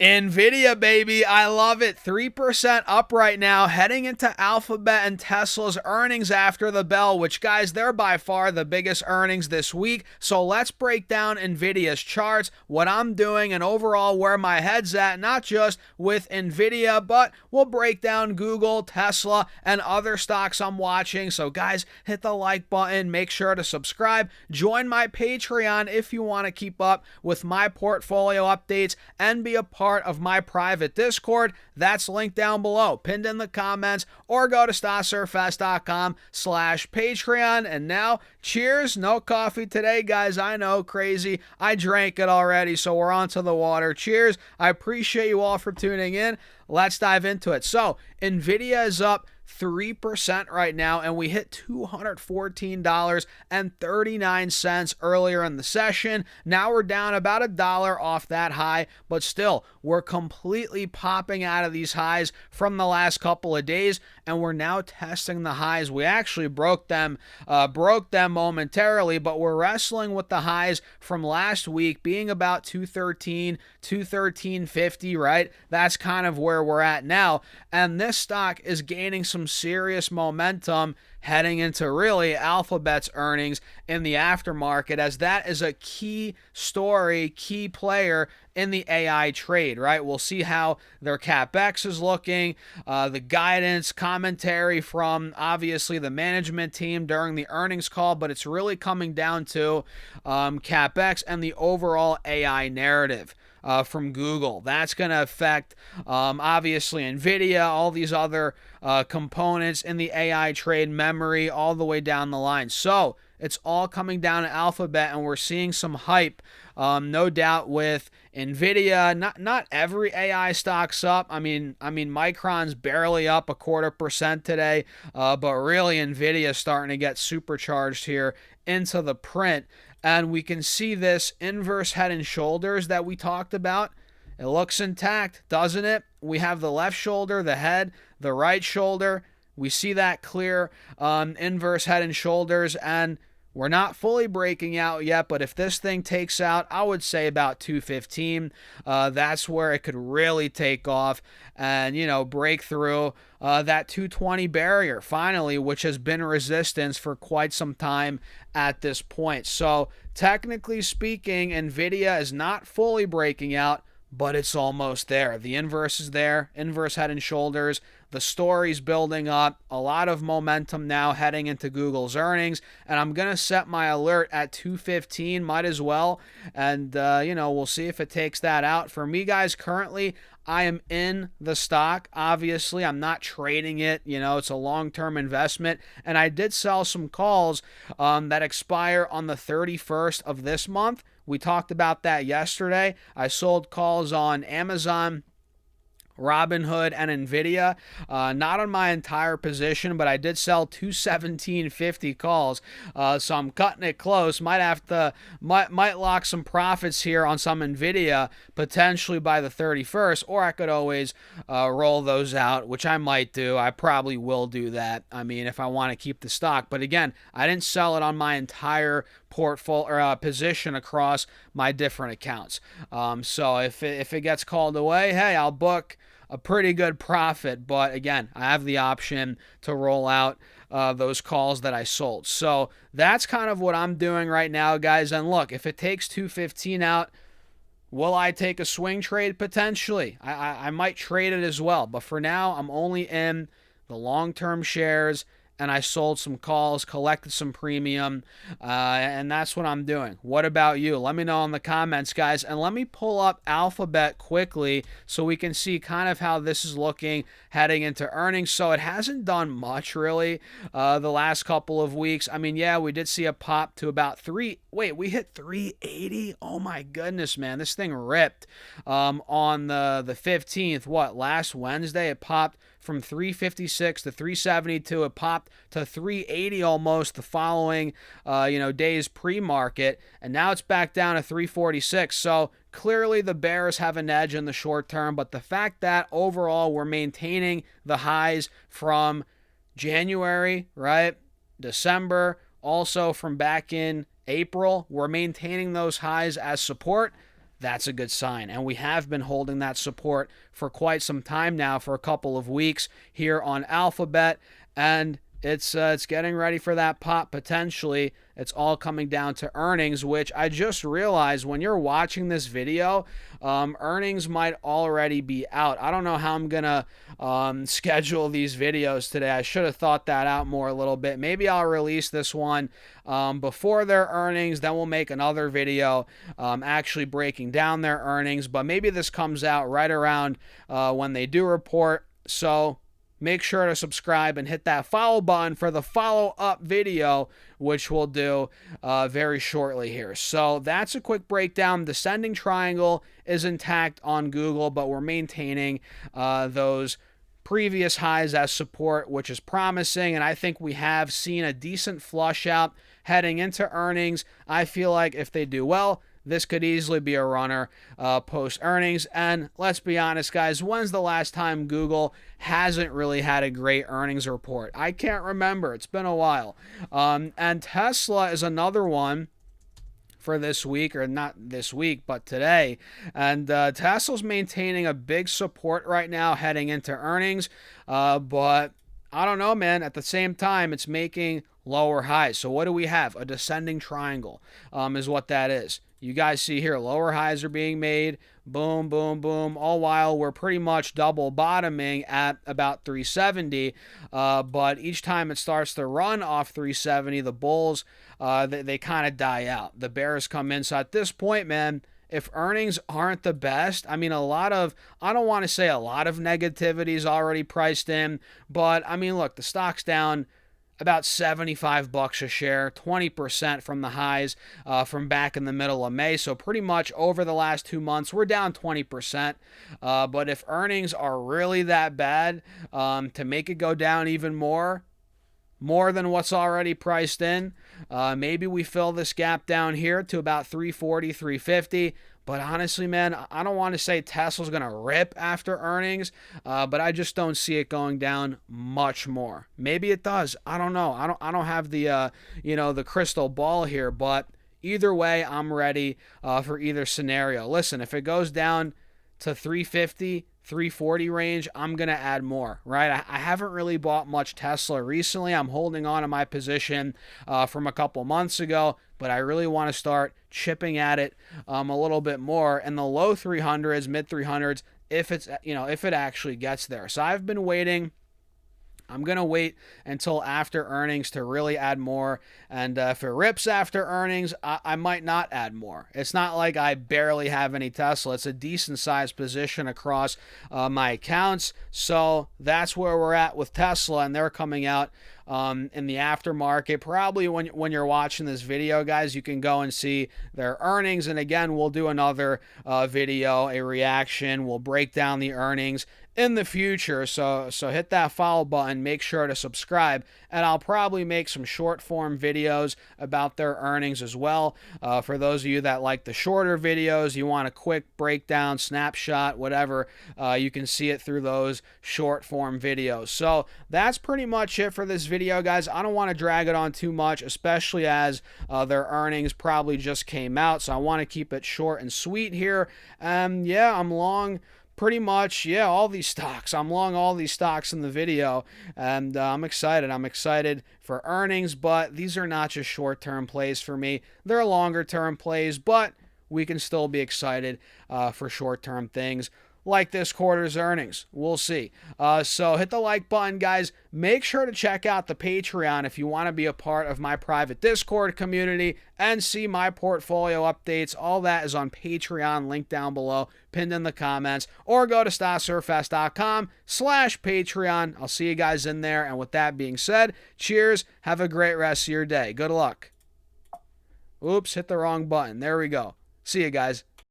Nvidia, baby. I love it. 3% up right now, heading into Alphabet and Tesla's earnings after the bell, which, guys, they're by far the biggest earnings this week. So let's break down Nvidia's charts, what I'm doing, and overall where my head's at, not just with Nvidia, but we'll break down Google, Tesla, and other stocks I'm watching. So, guys, hit the like button. Make sure to subscribe. Join my Patreon if you want to keep up with my portfolio updates and be a part of my private Discord. That's linked down below, pinned in the comments, or go to stockssurfest.com/Patreon. And now, cheers. No coffee today, guys. I know, crazy. I drank it already, so we're on to the water. Cheers. I appreciate you all for tuning in. Let's dive into it. So, Nvidia is up 3% right now, and we hit $214.39 earlier in the session. Now we're down about $1 off that high, but still, we're completely popping out of these highs from the last couple of days, and we're now testing the highs. We actually broke them momentarily, but we're wrestling with the highs from last week being about 213, 213.50, right? That's kind of where we're at now, and this stock is gaining some serious momentum heading into really Alphabet's earnings in the aftermarket, as that is a key story, key player in the AI trade, right? We'll see how their CapEx is looking, the guidance, commentary from obviously the management team during the earnings call, but it's really coming down to CapEx and the overall AI narrative. From Google. That's going to affect, obviously, Nvidia, all these other components in the AI trade, memory, all the way down the line. So it's all coming down to Alphabet, and we're seeing some hype, no doubt, with Nvidia. Not every AI stock's up. I mean, Micron's barely up 0.25% today, but really Nvidia's starting to get supercharged here into the print. And we can see this inverse head and shoulders that we talked about. It looks intact, doesn't it? We have the left shoulder, the head, the right shoulder. We see that clear inverse head and shoulders, and we're not fully breaking out yet, but if this thing takes out, I would say about 215. That's where it could really take off and, break through that 220 barrier finally, which has been resistance for quite some time at this point. So technically speaking, Nvidia is not fully breaking out, but it's almost there. The inverse is there, inverse head and shoulders. The story's building up, a lot of momentum now heading into Google's earnings, and I'm going to set my alert at 215, might as well, and, we'll see if it takes that out. For me, guys, currently, I am in the stock. Obviously, I'm not trading it. It's a long-term investment, and I did sell some calls that expire on the 31st of this month. We talked about that yesterday. I sold calls on Amazon, Robinhood, and Nvidia. Not on my entire position, but I did sell 217.50 calls. So I'm cutting it close. Might lock some profits here on some Nvidia potentially by the 31st, or I could always roll those out, which I might do. I probably will do that. I mean, if I want to keep the stock. But again, I didn't sell it on my entire portfolio position across my different accounts. So if it gets called away, hey, I'll book a pretty good profit, but again, I have the option to roll out those calls that I sold. So that's kind of what I'm doing right now, guys. And look, if it takes 215 out, will I take a swing trade? Potentially. I might trade it as well, but for now, I'm only in the long-term shares, and I sold some calls, collected some premium, and that's what I'm doing. What about you? Let me know in the comments, guys, and let me pull up Alphabet quickly so we can see kind of how this is looking heading into earnings. So it hasn't done much, really, the last couple of weeks. I mean, yeah, we did see a pop to about we hit 380? Oh, my goodness, man. This thing ripped on the 15th. Last Wednesday? It popped from 356 to 372. It popped to 380 almost the following days pre-market, and now it's back down to 346. So clearly the bears have an edge in the short term, but the fact that overall we're maintaining the highs from January, right, December, also from back in April, we're maintaining those highs as support. that's a good sign. And we have been holding that support for quite some time now, for a couple of weeks here on Alphabet, and it's getting ready for that pop potentially. It's all coming down to earnings, which I just realized when you're watching this video, earnings might already be out. I don't know how I'm gonna schedule these videos today. I should have thought that out more a little bit. Maybe I'll release this one before their earnings, then we'll make another video actually breaking down their earnings. But maybe this comes out right around when they do report. So make sure to subscribe and hit that follow button for the follow-up video, which we'll do very shortly here. So that's a quick breakdown. Descending triangle is intact on Google, but we're maintaining those previous highs as support, which is promising. And I think we have seen a decent flush out heading into earnings. I feel like if they do well, this could easily be a runner post earnings. And let's be honest, guys, when's the last time Google hasn't really had a great earnings report? I can't remember. It's been a while. And Tesla is another one for this week, or not this week, but today. And Tesla's maintaining a big support right now heading into earnings. But I don't know, man. At the same time, it's making lower highs. So what do we have? A descending triangle is what that is. You guys see here, lower highs are being made. Boom, boom, boom. All while we're pretty much double bottoming at about 370. But each time it starts to run off 370, the bulls, they kind of die out. The bears come in. So at this point, man, if earnings aren't the best, I mean, I don't want to say a lot of negativity is already priced in. But, I mean, look, the stock's down about $75 a share, 20% from the highs from back in the middle of May. So pretty much over the last 2 months, we're down 20%. But if earnings are really that bad, to make it go down even more than what's already priced in, maybe we fill this gap down here to about 340, 350. But honestly, man, I don't want to say Tesla's going to rip after earnings, but I just don't see it going down much more. Maybe it does. I don't know. I don't have the the crystal ball here, but either way, I'm ready for either scenario. Listen, if it goes down to 350, 340 range, I'm going to add more, right? I haven't really bought much Tesla recently. I'm holding on to my position from a couple months ago, but I really want to start chipping at it a little bit more in the low 300s, mid 300s, if it actually gets there. So I've been waiting. I'm going to wait until after earnings to really add more. And if it rips after earnings, I might not add more. It's not like I barely have any Tesla. It's a decent sized position across my accounts. So that's where we're at with Tesla, and they're coming out in the aftermarket. Probably when you're watching this video, guys, you can go and see their earnings. And again, we'll do another video, a reaction. We'll break down the earnings in the future. So hit that follow button, make sure to subscribe, and I'll probably make some short form videos about their earnings as well. For those of you that like the shorter videos, you want a quick breakdown, snapshot, whatever, you can see it through those short form videos. So that's pretty much it for this video, guys. I don't want to drag it on too much, especially as their earnings probably just came out. So I want to keep it short and sweet here. Yeah, I'm long pretty much, all these stocks. I'm long all these stocks in the video, and I'm excited. I'm excited for earnings, but these are not just short-term plays for me. They're longer-term plays, but we can still be excited for short-term things like this quarter's earnings. We'll see. So hit the like button, guys. Make sure to check out the Patreon if you want to be a part of my private Discord community and see my portfolio updates. All that is on Patreon, link down below, pinned in the comments, or go to stocksurfest.com/Patreon. I'll see you guys in there. And with that being said, cheers. Have a great rest of your day. Good luck. Oops, hit the wrong button. There we go. See you guys.